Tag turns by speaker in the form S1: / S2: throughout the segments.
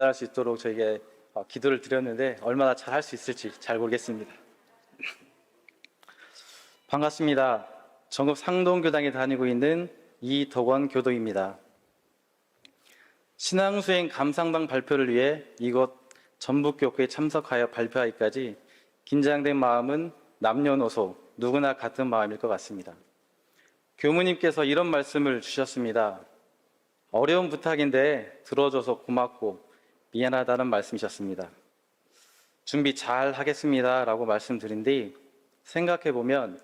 S1: 할 수 있도록 저에게 기도를 드렸는데 얼마나 잘 할 수 있을지 잘 모르겠습니다. 반갑습니다. 전국 상동교당에 다니고 있는 이덕원 교도입니다. 신앙수행 감상방 발표를 위해 이곳 전북교회에 참석하여 발표하기까지 긴장된 마음은 남녀노소 누구나 같은 마음일 것 같습니다. 교무님께서 이런 말씀을 주셨습니다. 어려운 부탁인데 들어줘서 고맙고 미안하다는 말씀이셨습니다. 준비 잘 하겠습니다 라고 말씀드린 뒤 생각해보면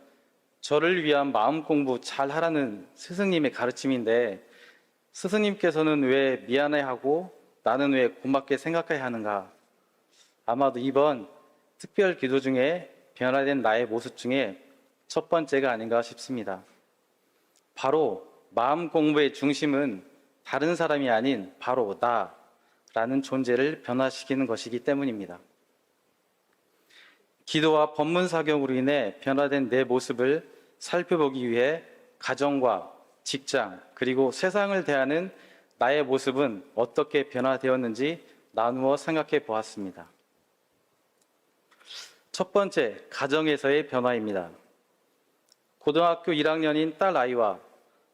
S1: 저를 위한 마음 공부 잘 하라는 스승님의 가르침인데 스승님께서는 왜 미안해하고 나는 왜 고맙게 생각해야 하는가? 아마도 이번 특별 기도 중에 변화된 나의 모습 중에 첫 번째가 아닌가 싶습니다. 바로 마음 공부의 중심은 다른 사람이 아닌 바로 나라는 존재를 변화시키는 것이기 때문입니다. 기도와 법문 사경으로 인해 변화된 내 모습을 살펴보기 위해 가정과 직장 그리고 세상을 대하는 나의 모습은 어떻게 변화되었는지 나누어 생각해 보았습니다. 첫 번째, 가정에서의 변화입니다. 고등학교 1학년인 딸 아이와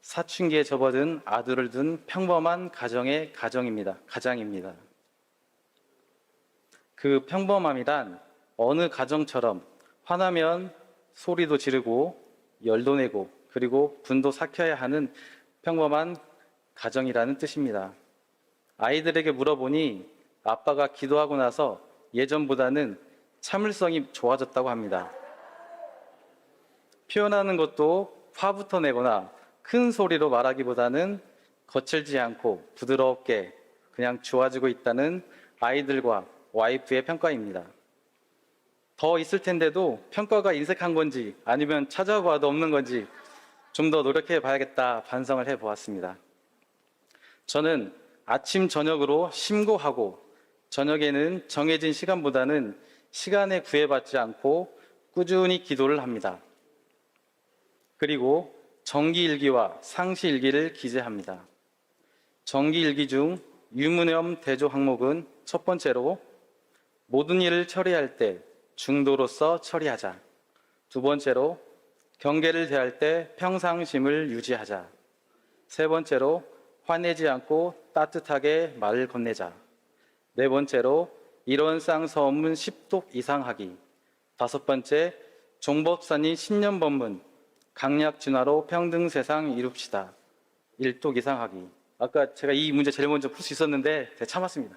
S1: 사춘기에 접어든 아들을 둔 평범한 가정의 가장입니다. 그 평범함이란 어느 가정처럼 화나면 소리도 지르고 열도 내고 그리고 분도 삭혀야 하는 평범한 가정이라는 뜻입니다. 아이들에게 물어보니 아빠가 기도하고 나서 예전보다는 참을성이 좋아졌다고 합니다. 표현하는 것도 화부터 내거나 큰 소리로 말하기보다는 거칠지 않고 부드럽게 그냥 좋아지고 있다는 아이들과 와이프의 평가입니다. 더 있을 텐데도 평가가 인색한 건지 아니면 찾아봐도 없는 건지 좀 더 노력해 봐야겠다 반성을 해 보았습니다. 저는 아침 저녁으로 심고하고 저녁에는 정해진 시간보다는 시간에 구애받지 않고 꾸준히 기도를 합니다. 그리고 정기일기와 상시일기를 기재합니다. 정기일기 중 유무념 대조 항목은 첫 번째로 모든 일을 처리할 때 중도로서 처리하자. 두 번째로 경계를 대할 때 평상심을 유지하자. 세 번째로 화내지 않고 따뜻하게 말을 건네자. 네 번째로 일원상 서문 10독 이상 하기. 다섯 번째, 종법산이 10년 법문 강약 진화로 평등 세상 이룹시다. 1독 이상 하기. 아까 제가 이 문제 제일 먼저 풀 수 있었는데 제가 참았습니다.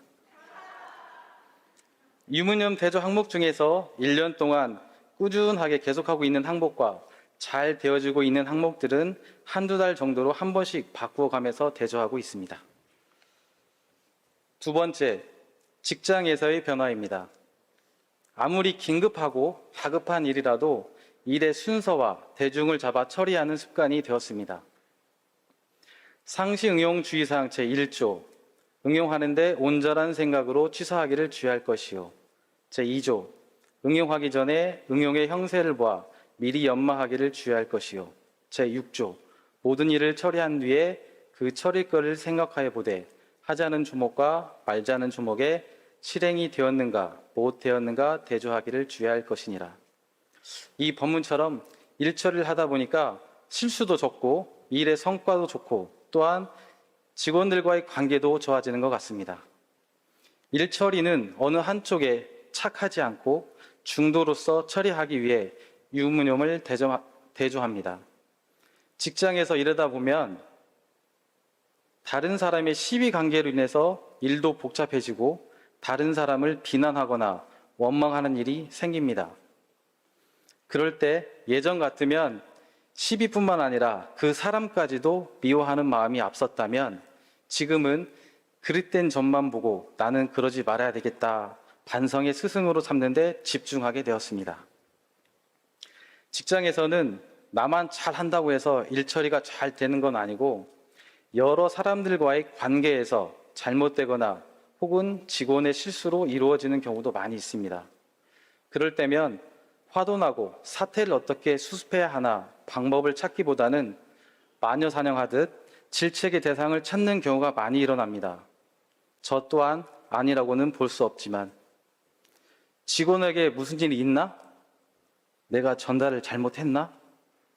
S1: 유무념 대조 항목 중에서 1년 동안 꾸준하게 계속하고 있는 항목과 잘 되어지고 있는 항목들은 한두 달 정도로 한 번씩 바꾸어가면서 대조하고 있습니다. 두 번째, 직장에서의 변화입니다. 아무리 긴급하고 다급한 일이라도 일의 순서와 대중을 잡아 처리하는 습관이 되었습니다. 상시응용주의사항 제1조 응용하는데 온전한 생각으로 취사하기를 주의할 것이요. 제2조 응용하기 전에 응용의 형세를 보아 미리 연마하기를 주의할 것이요. 제6조 모든 일을 처리한 뒤에 그 처릴 것을 생각하여 보되 하자는 조목과 말자는 조목에 실행이 되었는가 못 되었는가 대조하기를 주의할 것이니라. 이 법문처럼 일 처리를 하다 보니까 실수도 적고 일의 성과도 좋고 또한 직원들과의 관계도 좋아지는 것 같습니다. 일 처리는 어느 한쪽에 착하지 않고 중도로서 처리하기 위해 유무념을 대조합니다. 직장에서 일하다 보면 다른 사람의 시비 관계로 인해서 일도 복잡해지고 다른 사람을 비난하거나 원망하는 일이 생깁니다. 그럴 때 예전 같으면 시비뿐만 아니라 그 사람까지도 미워하는 마음이 앞섰다면 지금은 그릇된 점만 보고 나는 그러지 말아야 되겠다 반성의 스승으로 삼는 데 집중하게 되었습니다. 직장에서는 나만 잘한다고 해서 일 처리가 잘 되는 건 아니고 여러 사람들과의 관계에서 잘못되거나 혹은 직원의 실수로 이루어지는 경우도 많이 있습니다. 그럴 때면 화도 나고 사태를 어떻게 수습해야 하나 방법을 찾기보다는 마녀사냥하듯 질책의 대상을 찾는 경우가 많이 일어납니다. 저 또한 아니라고는 볼 수 없지만 직원에게 무슨 일이 있나? 내가 전달을 잘못했나?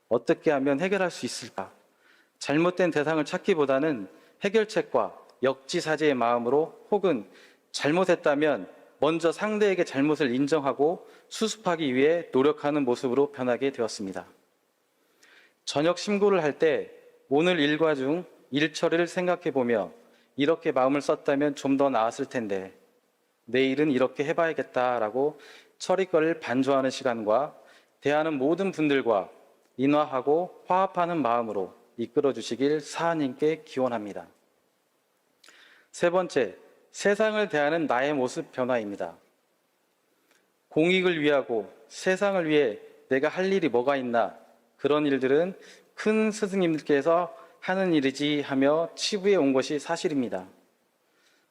S1: 어떻게 하면 해결할 수 있을까? 잘못된 대상을 찾기보다는 해결책과 역지사지의 마음으로 혹은 잘못했다면 먼저 상대에게 잘못을 인정하고 수습하기 위해 노력하는 모습으로 변하게 되었습니다. 저녁 심구를 할 때 오늘 일과 중 일 처리를 생각해 보며 이렇게 마음을 썼다면 좀 더 나았을 텐데 내일은 이렇게 해봐야겠다라고 처리거리를 반조하는 시간과 대하는 모든 분들과 인화하고 화합하는 마음으로 이끌어 주시길 사하님께 기원합니다. 세 번째, 세상을 대하는 나의 모습 변화입니다. 공익을 위하고 세상을 위해 내가 할 일이 뭐가 있나? 그런 일들은 큰 스승님들께서 하는 일이지 하며 치부해 온 것이 사실입니다.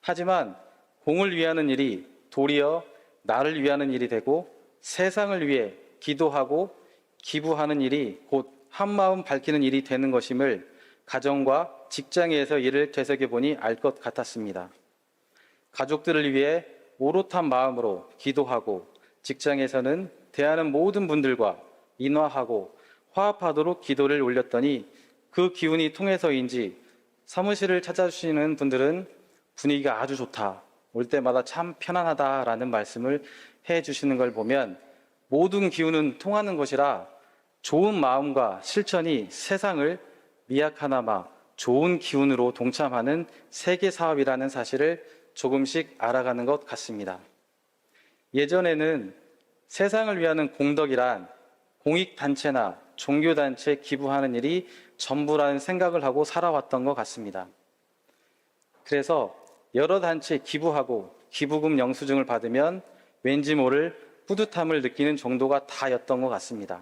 S1: 하지만 공을 위하는 일이 도리어 나를 위하는 일이 되고 세상을 위해 기도하고 기부하는 일이 곧 한마음 밝히는 일이 되는 것임을 가정과 직장에서 이를 되새겨보니 알 것 같았습니다. 가족들을 위해 오롯한 마음으로 기도하고 직장에서는 대하는 모든 분들과 인화하고 화합하도록 기도를 올렸더니 그 기운이 통해서인지 사무실을 찾아주시는 분들은 분위기가 아주 좋다. 올 때마다 참 편안하다라는 말씀을 해주시는 걸 보면 모든 기운은 통하는 것이라 좋은 마음과 실천이 세상을 미약하나마 좋은 기운으로 동참하는 세계 사업이라는 사실을 조금씩 알아가는 것 같습니다. 예전에는 세상을 위하는 공덕이란 공익단체나 종교단체에 기부하는 일이 전부라는 생각을 하고 살아왔던 것 같습니다. 그래서 여러 단체에 기부하고 기부금 영수증을 받으면 왠지 모를 뿌듯함을 느끼는 정도가 다였던 것 같습니다.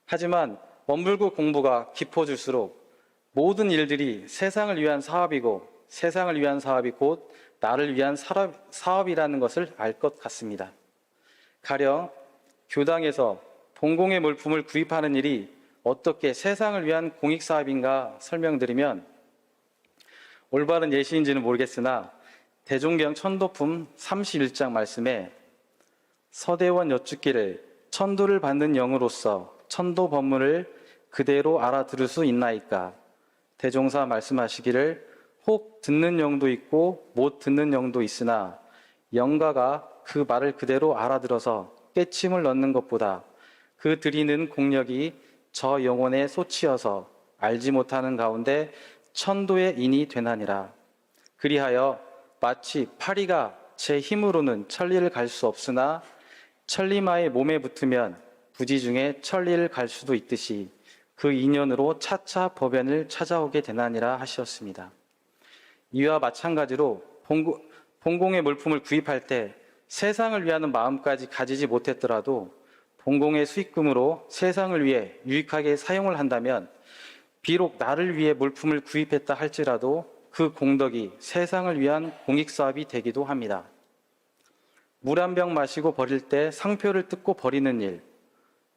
S1: 하지만 원불교 공부가 깊어질수록 모든 일들이 세상을 위한 사업이고 세상을 위한 사업이 곧 나를 위한 사업이라는 것을 알 것 같습니다. 가령 교당에서 본공의 물품을 구입하는 일이 어떻게 세상을 위한 공익사업인가 설명드리면 올바른 예시인지는 모르겠으나 대종경 천도품 31장 말씀에 서대원 여쭙기를 천도를 받는 영으로서 천도 법문을 그대로 알아들을 수 있나이까? 대종사 말씀하시기를 혹 듣는 영도 있고 못 듣는 영도 있으나 영가가 그 말을 그대로 알아들어서 깨침을 넣는 것보다 그 드리는 공력이 저 영혼에 솟치어서 알지 못하는 가운데 천도의 인이 되나니라. 그리하여 마치 파리가 제 힘으로는 천리를 갈 수 없으나 천리마의 몸에 붙으면 부지 중에 천리를 갈 수도 있듯이 그 인연으로 차차 법연을 찾아오게 되나니라 하셨습니다. 이와 마찬가지로 본공의 물품을 구입할 때 세상을 위하는 마음까지 가지지 못했더라도 본공의 수익금으로 세상을 위해 유익하게 사용을 한다면 비록 나를 위해 물품을 구입했다 할지라도 그 공덕이 세상을 위한 공익사업이 되기도 합니다. 물 한 병 마시고 버릴 때 상표를 뜯고 버리는 일,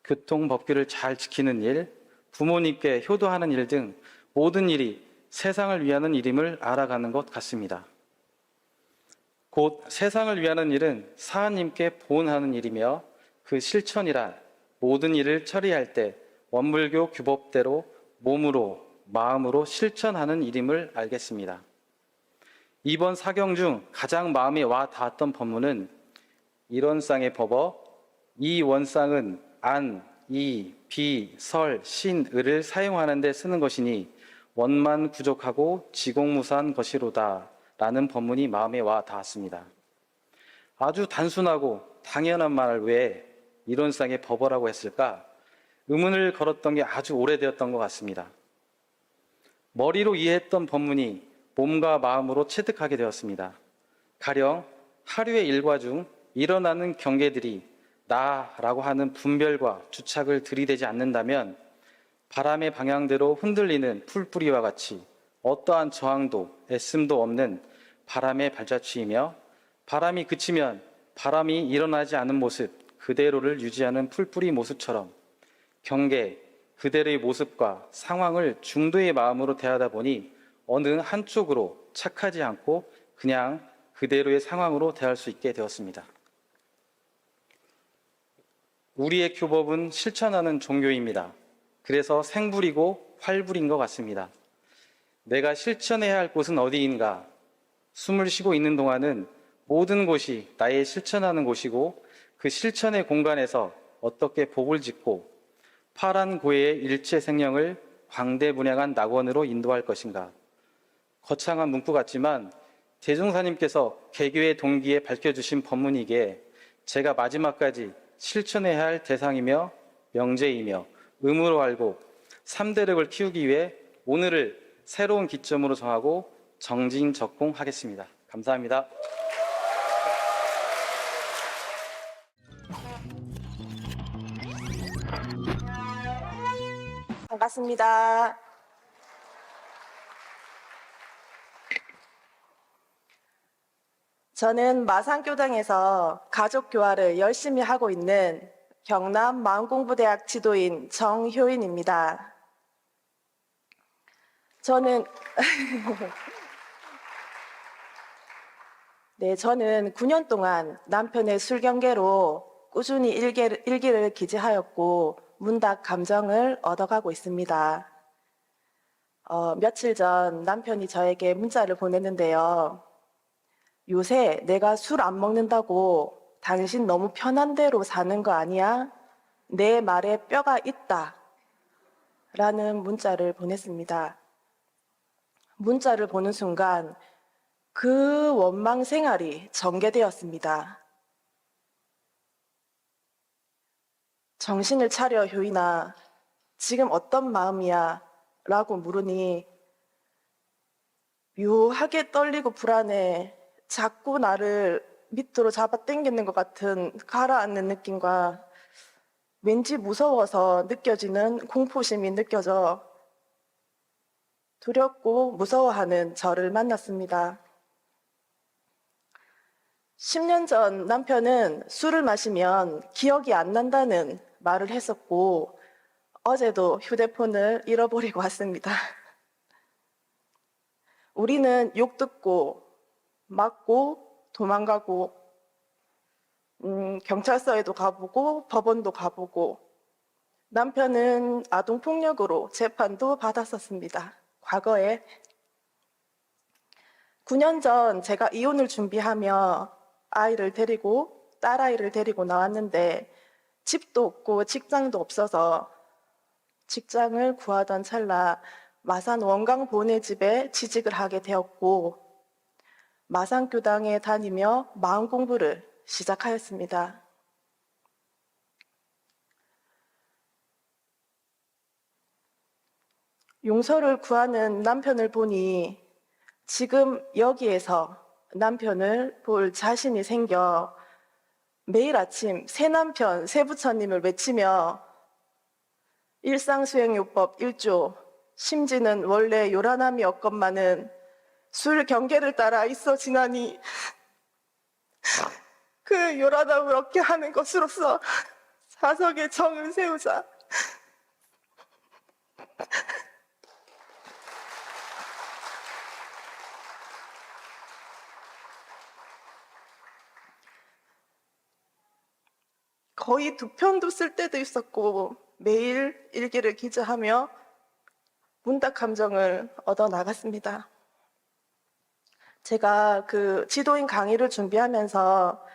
S1: 교통법규를 잘 지키는 일, 부모님께 효도하는 일 등 모든 일이 세상을 위하는 일임을 알아가는 것 같습니다. 곧 세상을 위하는 일은 사하님께 보은하는 일이며 그 실천이란 모든 일을 처리할 때 원불교 규법대로 몸으로 마음으로 실천하는 일임을 알겠습니다. 이번 사경 중 가장 마음에 와 닿았던 법문은 일원상의 법어 이 원상은 안, 이, 비, 설, 신, 을을 사용하는 데 쓰는 것이니 원만 부족하고 지공무사한 것이로다 라는 법문이 마음에 와 닿았습니다. 아주 단순하고 당연한 말을 왜 일원상의 법어라고 했을까? 의문을 걸었던 게 아주 오래되었던 것 같습니다. 머리로 이해했던 법문이 몸과 마음으로 체득하게 되었습니다. 가령 하루의 일과 중 일어나는 경계들이 나라고 하는 분별과 주착을 들이대지 않는다면 바람의 방향대로 흔들리는 풀뿌리와 같이 어떠한 저항도 애씀도 없는 바람의 발자취이며 바람이 그치면 바람이 일어나지 않은 모습 그대로를 유지하는 풀뿌리 모습처럼 경계 그대로의 모습과 상황을 중도의 마음으로 대하다 보니 어느 한쪽으로 착하지 않고 그냥 그대로의 상황으로 대할 수 있게 되었습니다. 우리의 교법은 실천하는 종교입니다. 그래서 생불이고 활불인 것 같습니다. 내가 실천해야 할 곳은 어디인가? 숨을 쉬고 있는 동안은 모든 곳이 나의 실천하는 곳이고 그 실천의 공간에서 어떻게 복을 짓고 파란 고해의 일체 생명을 광대분양한 낙원으로 인도할 것인가. 거창한 문구 같지만 대종사님께서 개교의 동기에 밝혀주신 법문이기에 제가 마지막까지 실천해야 할 대상이며 명제이며 의무로 알고 3대력을 키우기 위해 오늘을 새로운 기점으로 정하고 정진적공하겠습니다. 감사합니다.
S2: 반갑습니다. 저는 마산교당에서 가족교화를 열심히 하고 있는 경남 마음공부대학 지도인 정효인입니다. 저는 9년 동안 남편의 술경계로 꾸준히 일기를 기재하였고 문답 감정을 얻어가고 있습니다. 며칠 전 남편이 저에게 문자를 보냈는데요. 요새 내가 술 안 먹는다고 당신 너무 편한 대로 사는 거 아니야? 내 말에 뼈가 있다. 라는 문자를 보냈습니다. 문자를 보는 순간 그 원망 생활이 전개되었습니다. 정신을 차려 효인아, 지금 어떤 마음이야? 라고 물으니 묘하게 떨리고 불안해 자꾸 나를 밑으로 잡아당기는 것 같은 가라앉는 느낌과 왠지 무서워서 느껴지는 공포심이 느껴져 두렵고 무서워하는 저를 만났습니다. 10년 전 남편은 술을 마시면 기억이 안 난다는 말을 했었고 어제도 휴대폰을 잃어버리고 왔습니다. 우리는 욕 듣고 맞고 도망가고 경찰서에도 가보고 법원도 가보고 남편은 아동폭력으로 재판도 받았었습니다. 과거에 9년 전 제가 이혼을 준비하며 아이를 데리고 딸아이를 데리고 나왔는데 집도 없고 직장도 없어서 직장을 구하던 찰나 마산 원광보네 집에 취직을 하게 되었고 마산교당에 다니며 마음 공부를 시작하였습니다. 용서를 구하는 남편을 보니 지금 여기에서 남편을 볼 자신이 생겨 매일 아침 새남편 새부처님을 외치며 일상수행요법 1조 심지는 원래 요란함이 없건만은 술 경계를 따라 있어 지나니 그 요란함을 얻게 하는 것으로서 사석에 정을 세우자. 거의 2편도 쓸 때도 있었고 매일 일기를 기재하며 문답 감정을 얻어 나갔습니다. 제가 그 지도인 강의를 준비하면서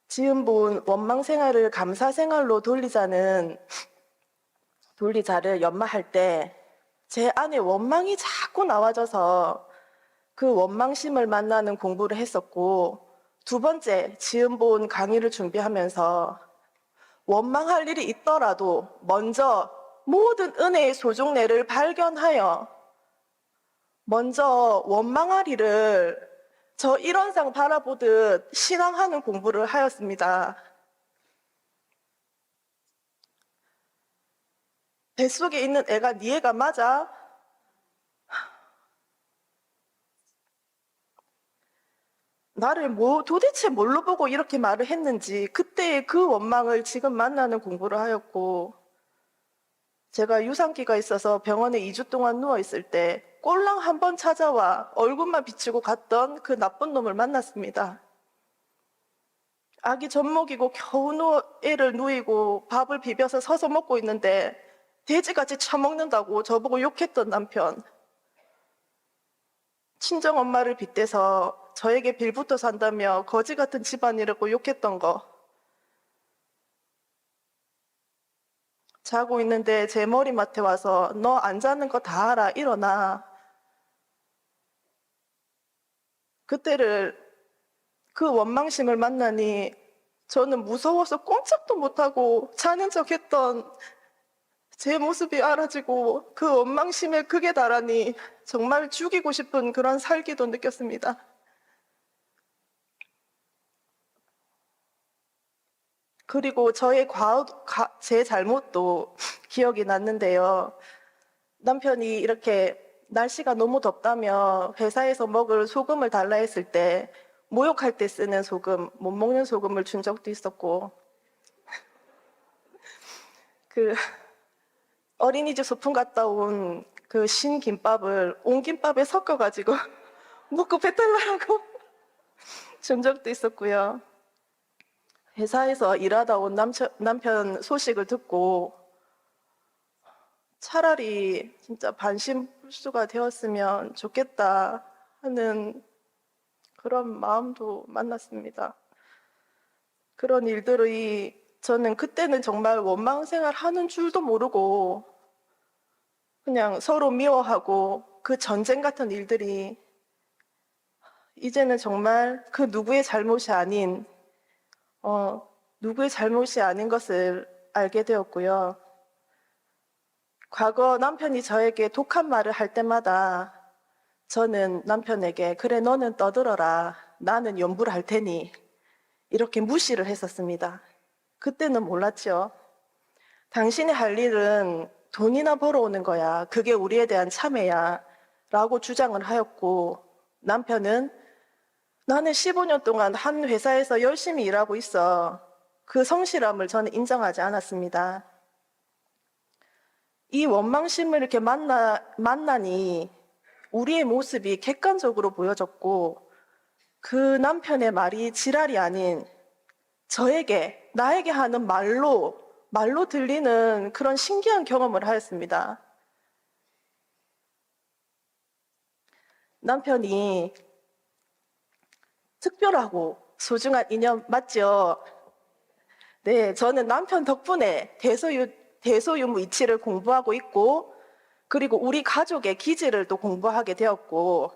S2: 지은본 원망 생활을 감사 생활로 돌리자를 연마할 때 제 안에 원망이 자꾸 나와져서 그 원망심을 만나는 공부를 했었고 두 번째 지은본 강의를 준비하면서 원망할 일이 있더라도 먼저 모든 은혜의 소중례를 발견하여 먼저 원망하리를 저 일원상 바라보듯 신앙하는 공부를 하였습니다. 뱃속에 있는 애가 네 애가 맞아? 나를 도대체 뭘로 보고 이렇게 말을 했는지 그때의 그 원망을 지금 만나는 공부를 하였고 제가 유산기가 있어서 병원에 2주 동안 누워있을 때 꼴랑 한 번 찾아와 얼굴만 비추고 갔던 그 나쁜 놈을 만났습니다. 아기 젖 먹이고 겨우 애를 누이고 밥을 비벼서 서서 먹고 있는데 돼지같이 처먹는다고 저보고 욕했던 남편. 친정엄마를 빗대서 저에게 빌붙어 산다며 거지 같은 집안이라고 욕했던 거. 자고 있는데 제 머리맡에 와서 너 안 자는 거 다 알아, 일어나. 그때를 그 원망심을 만나니 저는 무서워서 꼼짝도 못하고 자는 척했던 제 모습이 알아지고 그 원망심에 극에 달하니 정말 죽이고 싶은 그런 살기도 느꼈습니다. 그리고 저의 제 잘못도 기억이 났는데요. 남편이 이렇게 날씨가 너무 덥다며 회사에서 먹을 소금을 달라 했을 때 모욕할 때 쓰는 소금, 못 먹는 소금을 준 적도 있었고, 그 어린이집 소풍 갔다 온 그 신김밥을 온김밥에 섞어가지고 먹고 배탈 나라고 준 적도 있었고요. 회사에서 일하다 온 남편 소식을 듣고 차라리 진짜 반신불수가 되었으면 좋겠다 하는 그런 마음도 만났습니다. 그런 일들이 저는 그때는 정말 원망 생활 하는 줄도 모르고 그냥 서로 미워하고 그 전쟁 같은 일들이 이제는 정말 그 누구의 잘못이 아닌 누구의 잘못이 아닌 것을 알게 되었고요. 과거 남편이 저에게 독한 말을 할 때마다 저는 남편에게 그래 너는 떠들어라 나는 연부를 할 테니 이렇게 무시를 했었습니다. 그때는 몰랐죠. 당신이 할 일은 돈이나 벌어오는 거야. 그게 우리에 대한 참회야 라고 주장을 하였고 남편은 나는 15년 동안 한 회사에서 열심히 일하고 있어. 그 성실함을 저는 인정하지 않았습니다. 이 원망심을 이렇게 만나니 우리의 모습이 객관적으로 보여졌고 그 남편의 말이 지랄이 아닌 나에게 하는 말로 들리는 그런 신기한 경험을 하였습니다. 남편이 특별하고 소중한 인연 맞죠? 네, 저는 남편 덕분에 대소유무 이치를 공부하고 있고 그리고 우리 가족의 기질을 또 공부하게 되었고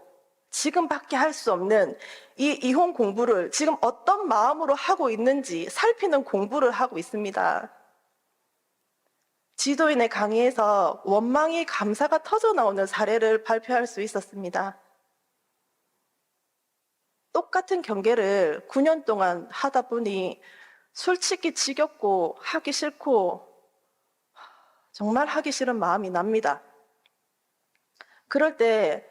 S2: 지금밖에 할 수 없는 이 이혼 공부를 지금 어떤 마음으로 하고 있는지 살피는 공부를 하고 있습니다. 지도인의 강의에서 원망이 감사가 터져나오는 사례를 발표할 수 있었습니다. 똑같은 경계를 9년 동안 하다 보니 솔직히 지겹고 하기 싫고 정말 하기 싫은 마음이 납니다. 그럴 때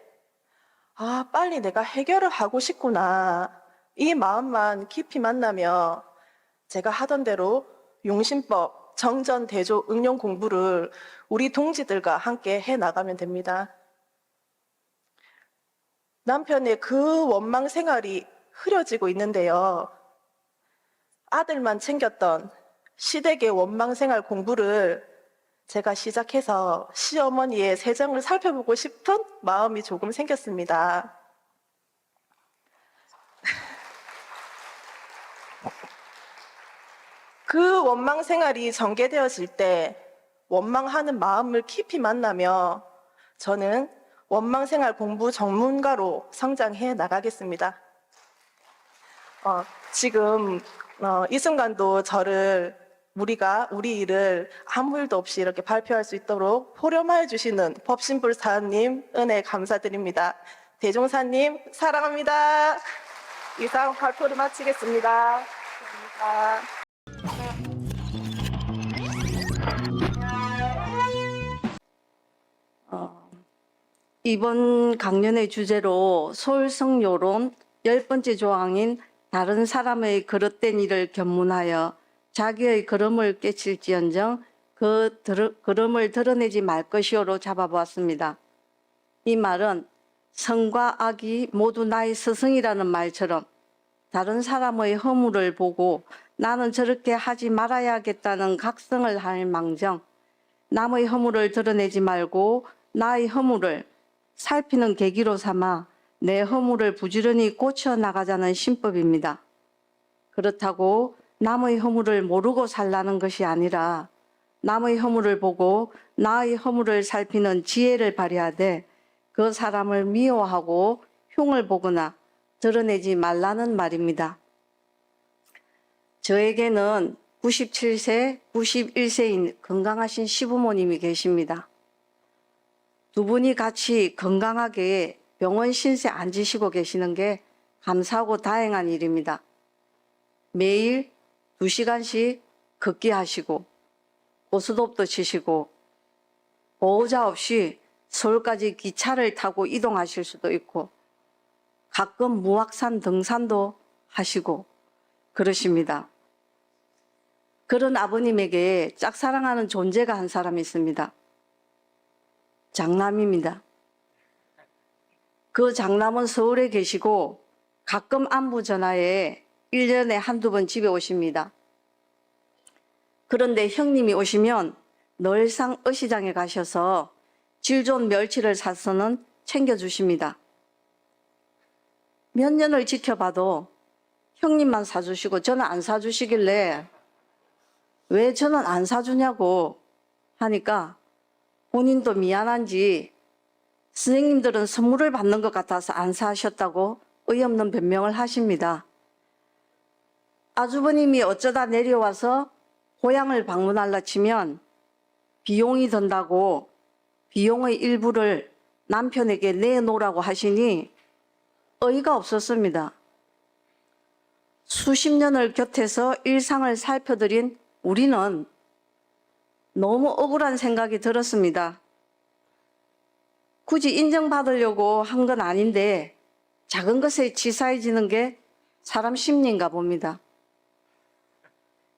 S2: 빨리 내가 해결을 하고 싶구나 이 마음만 깊이 만나며 제가 하던 대로 용신법, 정전, 대조, 응용 공부를 우리 동지들과 함께 해나가면 됩니다. 남편의 그 원망 생활이 흐려지고 있는데요. 아들만 챙겼던 시댁의 원망 생활 공부를 제가 시작해서 시어머니의 세정을 살펴보고 싶은 마음이 조금 생겼습니다. 그 원망 생활이 전개되어질 때 원망하는 마음을 깊이 만나며 저는 원망 생활 공부 전문가로 성장해 나가겠습니다. 지금 이 순간도 우리 일을 아무 일도 없이 이렇게 발표할 수 있도록 포렴하여 주시는 법신불사님 은혜 감사드립니다. 대종사님 사랑합니다. 이상 발표를 마치겠습니다. 감사합니다.
S3: 이번 강연의 주제로 소울성 요론 10번째 조항인 다른 사람의 그릇된 일을 견문하여 자기의 걸음을 깨칠지언정 그 걸음을 드러내지 말 것이요로 잡아보았습니다. 이 말은 성과 악이 모두 나의 스승이라는 말처럼 다른 사람의 허물을 보고 나는 저렇게 하지 말아야겠다는 각성을 할 망정 남의 허물을 드러내지 말고 나의 허물을 살피는 계기로 삼아 내 허물을 부지런히 고쳐 나가자는 신법입니다. 그렇다고 남의 허물을 모르고 살라는 것이 아니라 남의 허물을 보고 나의 허물을 살피는 지혜를 발휘하되 그 사람을 미워하고 흉을 보거나 드러내지 말라는 말입니다. 저에게는 97세, 91세인 건강하신 시부모님이 계십니다. 두 분이 같이 건강하게 병원 신세 앉으시고 계시는 게 감사하고 다행한 일입니다. 매일 2시간씩 걷기 하시고 고스톱도 치시고 보호자 없이 서울까지 기차를 타고 이동하실 수도 있고 가끔 무악산 등산도 하시고 그러십니다. 그런 아버님에게 짝사랑하는 존재가 한 사람이 있습니다. 장남입니다. 그 장남은 서울에 계시고 가끔 안부 전화에 1년에 한두 번 집에 오십니다. 그런데 형님이 오시면 늘상 어시장에 가셔서 질 좋은 멸치를 사서는 챙겨주십니다. 몇 년을 지켜봐도 형님만 사주시고 저는 안 사주시길래 왜 저는 안 사주냐고 하니까 본인도 미안한지 선생님들은 선물을 받는 것 같아서 안 사셨다고 어이없는 변명을 하십니다. 아주버님이 어쩌다 내려와서 고향을 방문하려 치면 비용이 든다고 비용의 일부를 남편에게 내놓으라고 하시니 어이가 없었습니다. 수십 년을 곁에서 일상을 살펴드린 우리는 너무 억울한 생각이 들었습니다. 굳이 인정받으려고 한 건 아닌데 작은 것에 치사해지는 게 사람 심리인가 봅니다.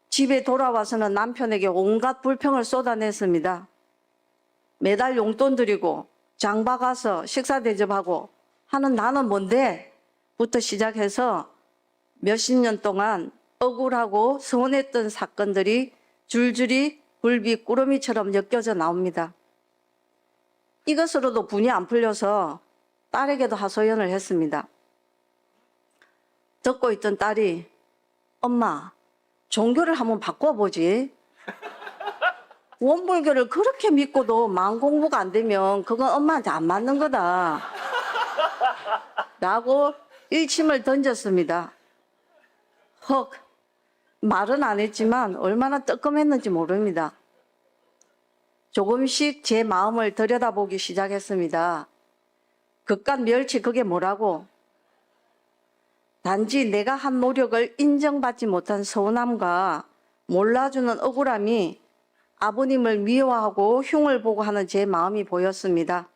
S3: 집에 돌아와서는 남편에게 온갖 불평을 쏟아냈습니다. 매달 용돈 드리고 장봐 가서 식사 대접하고 하는 나는 뭔데? 부터 시작해서 몇십 년 동안 억울하고 서운했던 사건들이 줄줄이 굴비 꾸러미처럼 엮여져 나옵니다. 이것으로도 분이 안 풀려서 딸에게도 하소연을 했습니다. 듣고 있던 딸이 엄마, 종교를 한번 바꿔보지. 원불교를 그렇게 믿고도 마음 공부가 안 되면 그건 엄마한테 안 맞는 거다. 라고 일침을 던졌습니다. 헉, 말은 안 했지만 얼마나 뜨끔했는지 모릅니다. 조금씩 제 마음을 들여다보기 시작했습니다. 그깟 멸치 그게 뭐라고? 단지 내가 한 노력을 인정받지 못한 서운함과 몰라주는 억울함이 아버님을 미워하고 흉을 보고 하는 제 마음이 보였습니다.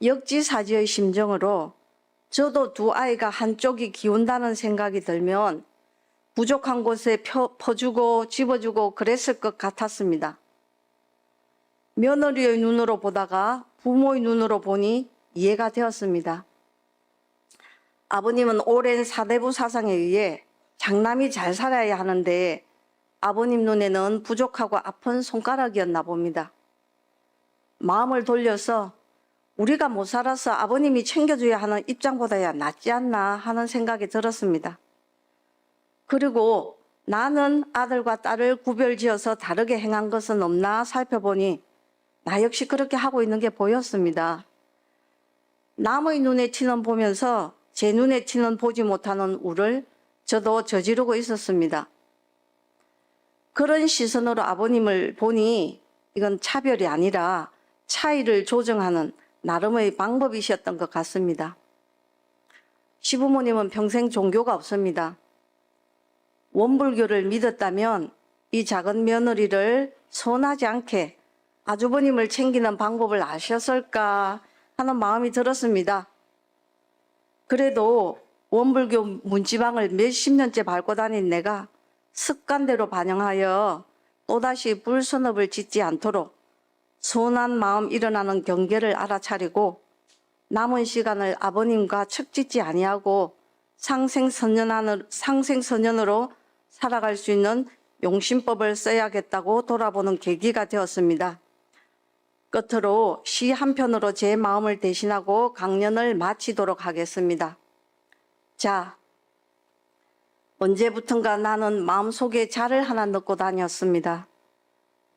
S3: 역지사지의 심정으로 저도 두 아이가 한쪽이 기운다는 생각이 들면 부족한 곳에 퍼주고 집어주고 그랬을 것 같았습니다. 며느리의 눈으로 보다가 부모의 눈으로 보니 이해가 되었습니다. 아버님은 오랜 사대부 사상에 의해 장남이 잘 살아야 하는데 아버님 눈에는 부족하고 아픈 손가락이었나 봅니다. 마음을 돌려서 우리가 못 살아서 아버님이 챙겨줘야 하는 입장보다야 낫지 않나 하는 생각이 들었습니다. 그리고 나는 아들과 딸을 구별지어서 다르게 행한 것은 없나 살펴보니 나 역시 그렇게 하고 있는 게 보였습니다. 남의 눈에 티는 보면서 제 눈에 티는 보지 못하는 우를 저도 저지르고 있었습니다. 그런 시선으로 아버님을 보니 이건 차별이 아니라 차이를 조정하는 나름의 방법이셨던 것 같습니다. 시부모님은 평생 종교가 없습니다. 원불교를 믿었다면 이 작은 며느리를 서운하지 않게 아주버님을 챙기는 방법을 아셨을까 하는 마음이 들었습니다. 그래도 원불교 문지방을 몇십 년째 밟고 다닌 내가 습관대로 반영하여 또다시 불선업을 짓지 않도록 순한 마음 일어나는 경계를 알아차리고 남은 시간을 아버님과 척짓지 아니하고 상생선연으로 살아갈 수 있는 용신법을 써야겠다고 돌아보는 계기가 되었습니다. 끝으로 시 한 편으로 제 마음을 대신하고 강연을 마치도록 하겠습니다. 자, 언제부턴가 나는 마음속에 자를 하나 넣고 다녔습니다.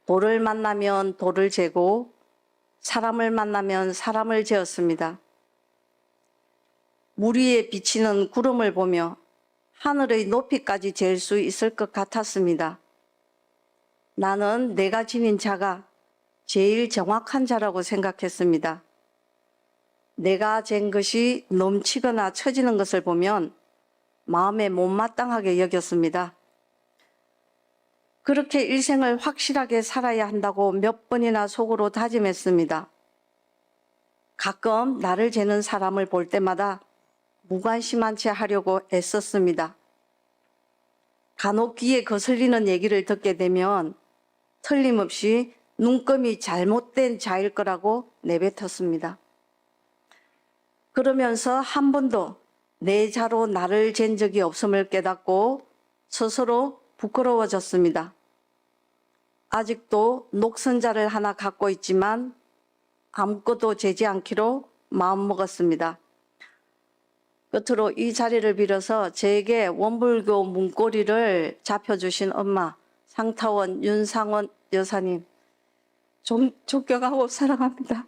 S3: 돌을 만나면 돌을 재고 사람을 만나면 사람을 재었습니다. 물 위에 비치는 구름을 보며 하늘의 높이까지 잴 수 있을 것 같았습니다. 나는 내가 지닌 자가 제일 정확한 자라고 생각했습니다. 내가 잰 것이 넘치거나 처지는 것을 보면 마음에 못마땅하게 여겼습니다. 그렇게 일생을 확실하게 살아야 한다고 몇 번이나 속으로 다짐했습니다. 가끔 나를 재는 사람을 볼 때마다 무관심한 채 하려고 애썼습니다. 간혹 귀에 거슬리는 얘기를 듣게 되면 틀림없이 눈금이 잘못된 자일 거라고 내뱉었습니다. 그러면서 한 번도 내 자로 나를 잰 적이 없음을 깨닫고 스스로 부끄러워졌습니다. 아직도 녹선자를 하나 갖고 있지만 아무것도 재지 않기로 마음먹었습니다. 끝으로 이 자리를 빌어서 제게 원불교 문고리를 잡혀주신 엄마 상타원 윤상원 여사님 존경하고 사랑합니다.